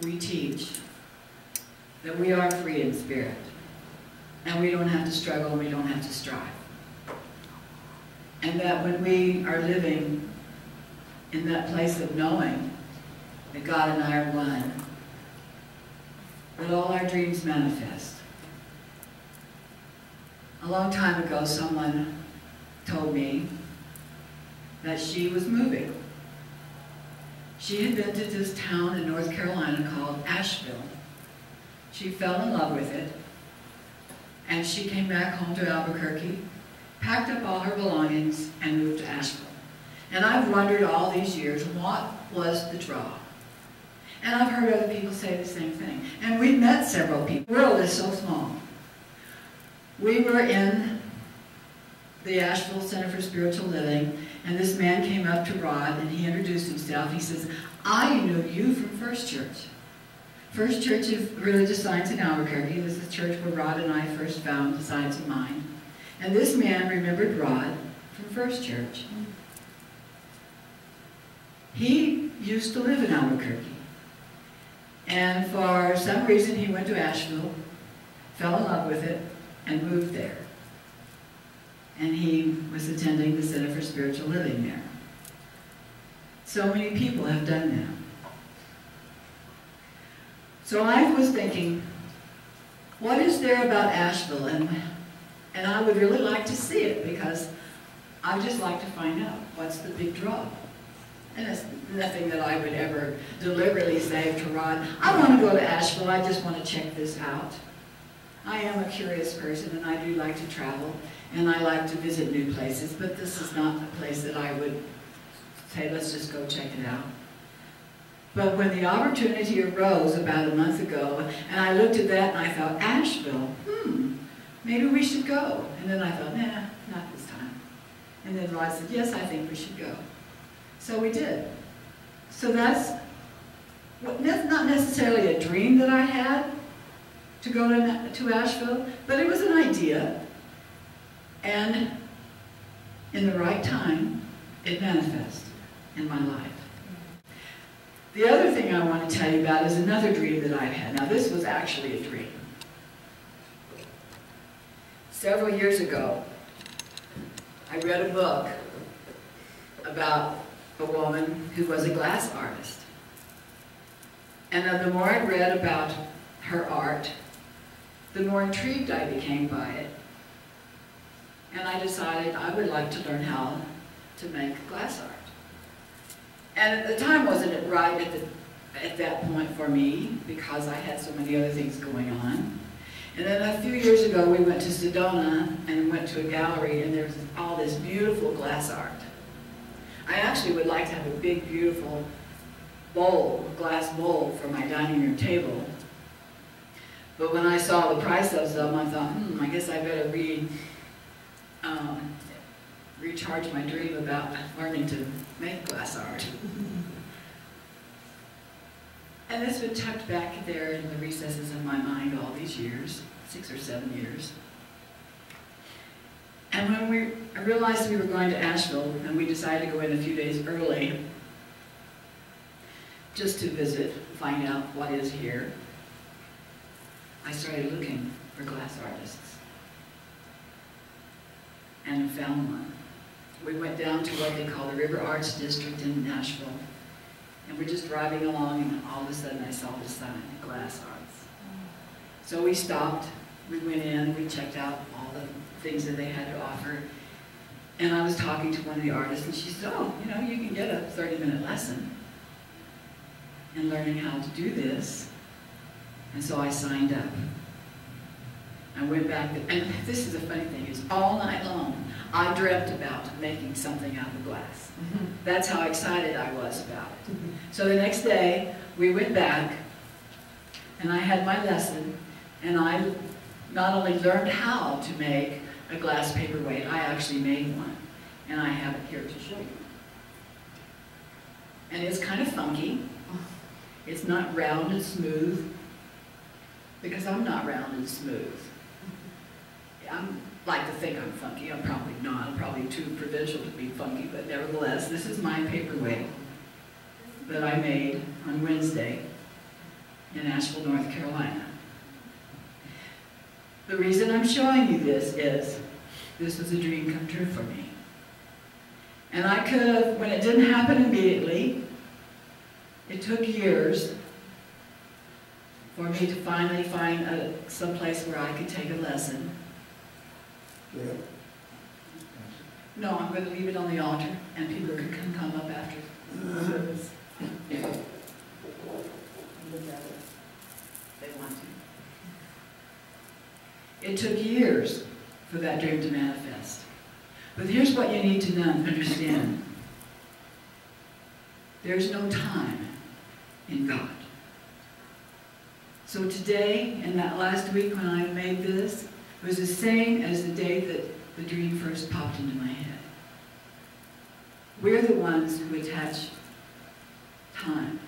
we teach that we are free in spirit, and we don't have to struggle, and we don't have to strive. And that when we are living in that place of knowing that God and I are one, that all our dreams manifest. A long time ago, someone told me that she was moving. She had been to this town in North Carolina called Asheville. She fell in love with it, and she came back home to Albuquerque, packed up all her belongings, and moved to Asheville. And I've wondered all these years, what was the draw? And I've heard other people say the same thing. And we've met several people. The world is so small. We were in the Asheville Center for Spiritual Living, and this man came up to Rod, and he introduced himself. He says, I knew you from First Church. First Church of Religious Science in Albuquerque. This is the church where Rod and I first found the Science of Mind. And this man remembered Rod from First Church. He used to live in Albuquerque. And for some reason, he went to Asheville, fell in love with it, and moved there. And he was attending the Center for Spiritual Living there. So many people have done that. So I was thinking, what is there about Asheville? And I would really like to see it, because I'd just like to find out what's the big draw. And it's nothing that I would ever deliberately say to Rod, I want to go to Asheville, I just want to check this out. I am a curious person, and I do like to travel, and I like to visit new places, but this is not a place that I would say, let's just go check it out. But when the opportunity arose about a month ago, and I looked at that and I thought, Asheville, maybe we should go. And then I thought, nah, not this time. And then Rod said, yes, I think we should go. So we did. So that's not necessarily a dream that I had to go to Asheville, but it was an idea. And in the right time, it manifested in my life. The other thing I want to tell you about is another dream that I've had. Now, this was actually a dream. Several years ago, I read a book about a woman who was a glass artist. And the more I read about her art, the more intrigued I became by it. And I decided I would like to learn how to make glass art. And at the time wasn't it right at that point for me, because I had so many other things going on. And then a few years ago we went to Sedona and went to a gallery, and there was all this beautiful glass art. I actually would like to have a big, beautiful bowl, glass bowl for my dining room table. But when I saw the price of them, I thought, I guess I better recharge my dream about learning to make glass art. And it's been tucked back there in the recesses of my mind all these years, 6 or 7 years. And when I realized we were going to Asheville, and we decided to go in a few days early, just to visit, find out what is here, I started looking for glass artists. And found one. We went down to what they call the River Arts District in Nashville. And we're just driving along, and all of a sudden I saw the sign, Glass Arts. So we stopped, we went in, we checked out all the things that they had to offer. And I was talking to one of the artists, and she said, oh, you know, you can get a 30-minute lesson in learning how to do this. And so I signed up. I went back, and this is a funny thing, is all night long, I dreamt about making something out of glass. That's how excited I was about it. So the next day, we went back, and I had my lesson, and I not only learned how to make a glass paperweight, I actually made one, and I have it here to show you. And it's kind of funky. It's not round and smooth, because I'm not round and smooth. I like to think I'm funky. I'm probably not. I'm probably too provincial to be funky, but nevertheless, this is my paperweight that I made on Wednesday. in Asheville, North Carolina. The reason I'm showing you this is this was a dream come true for me. And I could have, when it didn't happen immediately, it took years for me to finally find some place where I could take a lesson. Yeah. No, I'm going to leave it on the altar, and people can come up after the service. Look at it. They want to. It took years for that dream to manifest. But here's what you need to understand. There's no time in God. So today, and that last week when I made this, it was the same as the day that the dream first popped into my head. We're the ones who attach time.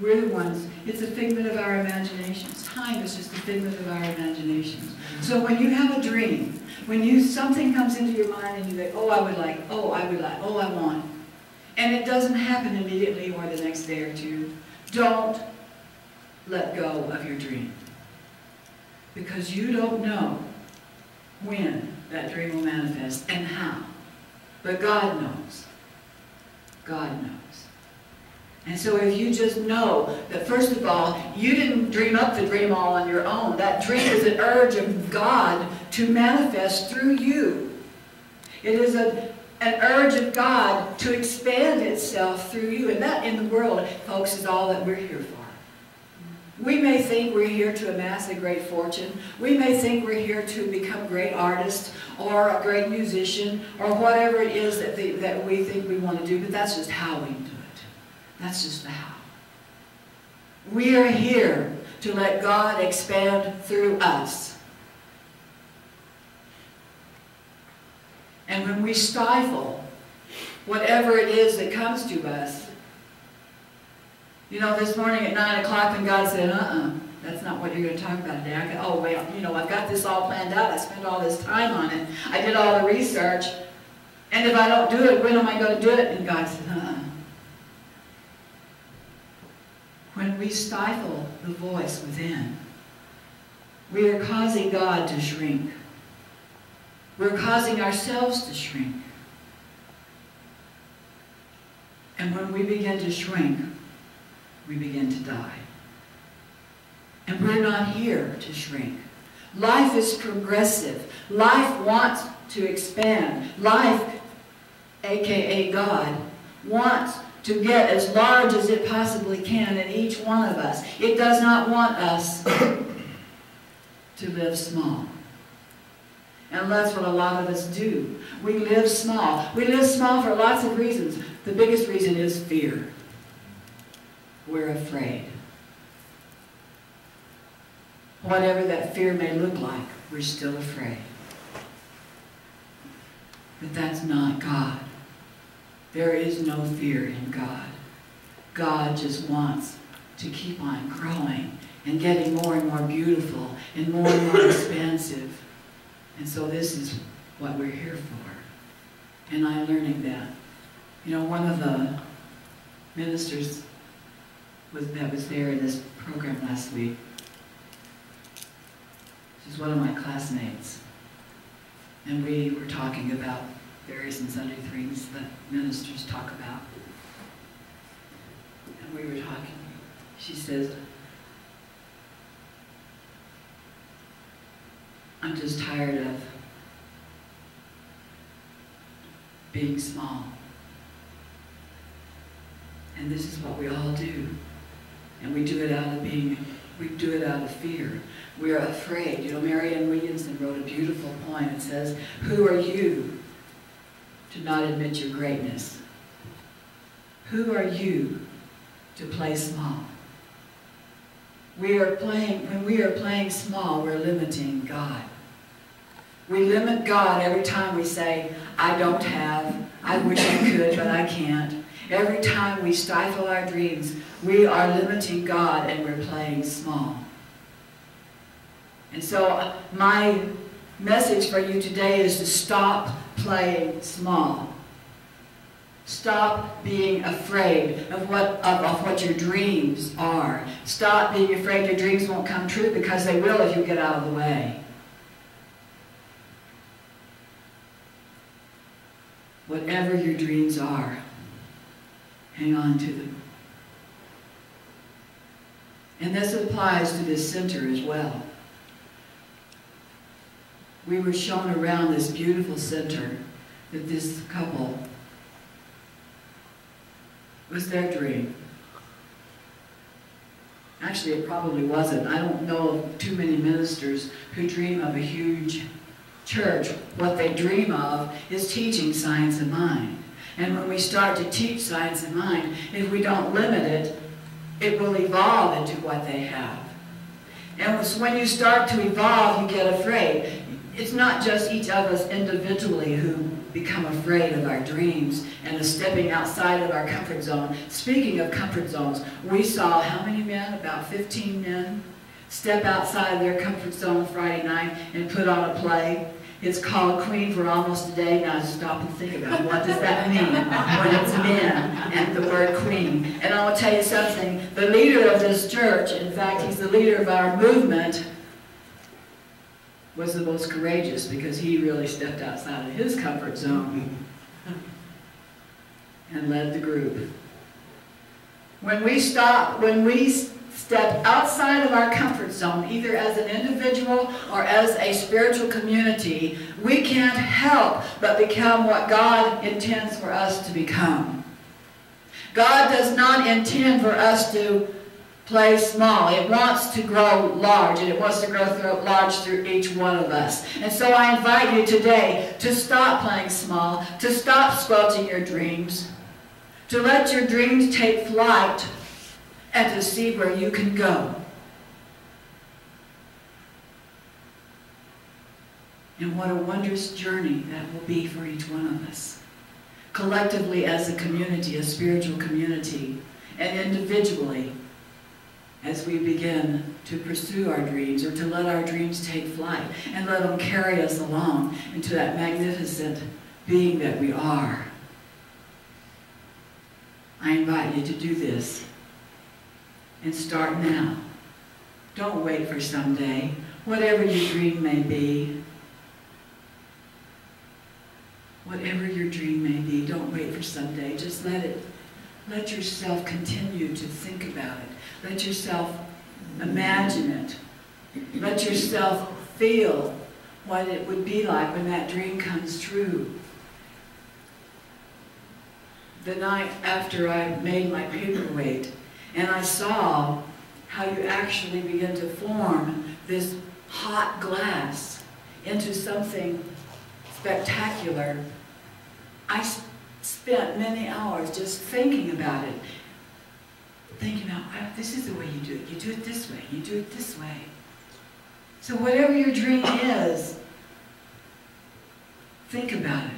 We're the ones, it's a figment of our imaginations. Time is just a figment of our imaginations. So when you have a dream, when something comes into your mind and you think, oh, I would like, oh, I would like, oh, I want, and it doesn't happen immediately or the next day or two, don't let go of your dream. Because you don't know when that dream will manifest and how. But God knows. God knows. And so if you just know that, first of all, you didn't dream up the dream all on your own. That dream is an urge of God to manifest through you. It is an urge of God to expand itself through you. And that in the world, folks, is all that we're here for. We may think we're here to amass a great fortune. We may think we're here to become great artists or a great musician or whatever it is that we think we want to do, but that's just how we do it. That's just the how. We are here to let God expand through us. And when we stifle whatever it is that comes to us, you know, this morning at 9 o'clock when God said, that's not what you're going to talk about today. Oh, wait, you know, I've got this all planned out. I spent all this time on it. I did all the research. And if I don't do it, when am I going to do it? And God said, When we stifle the voice within, we are causing God to shrink. We're causing ourselves to shrink. And when we begin to shrink, we begin to die. And we're not here to shrink. Life is progressive. Life wants to expand. Life, aka God, wants to get as large as it possibly can in each one of us. It does not want us to live small. And that's what a lot of us do. We live small. We live small for lots of reasons. The biggest reason is fear. We're afraid. Whatever that fear may look like, we're still afraid. But that's not God. There is no fear in God. God just wants to keep on growing and getting more and more beautiful and more expansive. And so this is what we're here for. And I'm learning that. You know, one of the ministers that was there in this program last week, she's one of my classmates. And we were talking about various and sundry things that ministers talk about. And we were talking. She says, I'm just tired of being small. And this is what we all do. And we do it out of fear. We're afraid. You know, Marianne Williamson wrote a beautiful poem. It says, who are you to not admit your greatness? Who are you to play small? When we are playing small, we're limiting God. We limit God every time we say, I don't have, I wish I could, but I can't. Every time we stifle our dreams, we are limiting God and we're playing small. And so my message for you today is to stop playing small. Stop being afraid of what your dreams are. Stop being afraid your dreams won't come true, because they will if you get out of the way. Whatever your dreams are, hang on to them. And this applies to this center as well. We were shown around this beautiful center that this couple, was their dream. Actually, it probably wasn't. I don't know of too many ministers who dream of a huge church. What they dream of is teaching science of mind. And when we start to teach science of mind, if we don't limit it, it will evolve into what they have. And when you start to evolve, you get afraid. It's not just each of us individually who become afraid of our dreams and of stepping outside of our comfort zone. Speaking of comfort zones, we saw how many men? About 15 men step outside their comfort zone Friday night and put on a play. It's called Queen for Almost a Day. Now stop and think about it. What does that mean when it's men and the word queen? And I will tell you something. The leader of this church, in fact, he's the leader of our movement, was the most courageous, because he really stepped outside of his comfort zone and led the group. When we step outside of our comfort zone, either as an individual or as a spiritual community, we can't help but become what God intends for us to become. God does not intend for us to play small. It wants to grow large, and it wants to grow large through each one of us. And so I invite you today to stop playing small, to stop squelching your dreams, to let your dreams take flight, and to see where you can go. And what a wondrous journey that will be for each one of us. Collectively as a community, a spiritual community, and individually, as we begin to pursue our dreams, or to let our dreams take flight and let them carry us along into that magnificent being that we are. I invite you to do this and start now. Don't wait for someday. Whatever your dream may be, whatever your dream may be, don't wait for someday. Just let yourself continue to think about it. Let yourself imagine it. Let yourself feel what it would be like when that dream comes true. The night after I made my paperweight, and I saw how you actually begin to form this hot glass into something spectacular, I spent many hours just thinking about it. Thinking about, this is the way you do it. You do it this way. You do it this way. So whatever your dream is, think about it.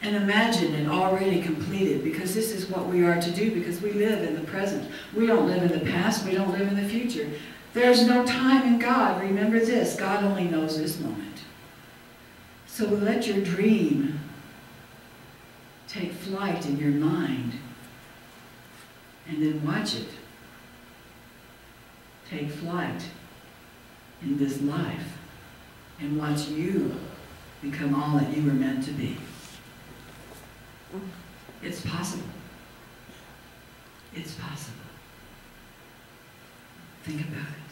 And imagine it already completed, because this is what we are to do, because we live in the present. We don't live in the past. We don't live in the future. There's no time in God. Remember this. God only knows this moment. So let your dream take flight in your mind. And then watch it take flight in this life, and watch you become all that you were meant to be. It's possible. It's possible. Think about it.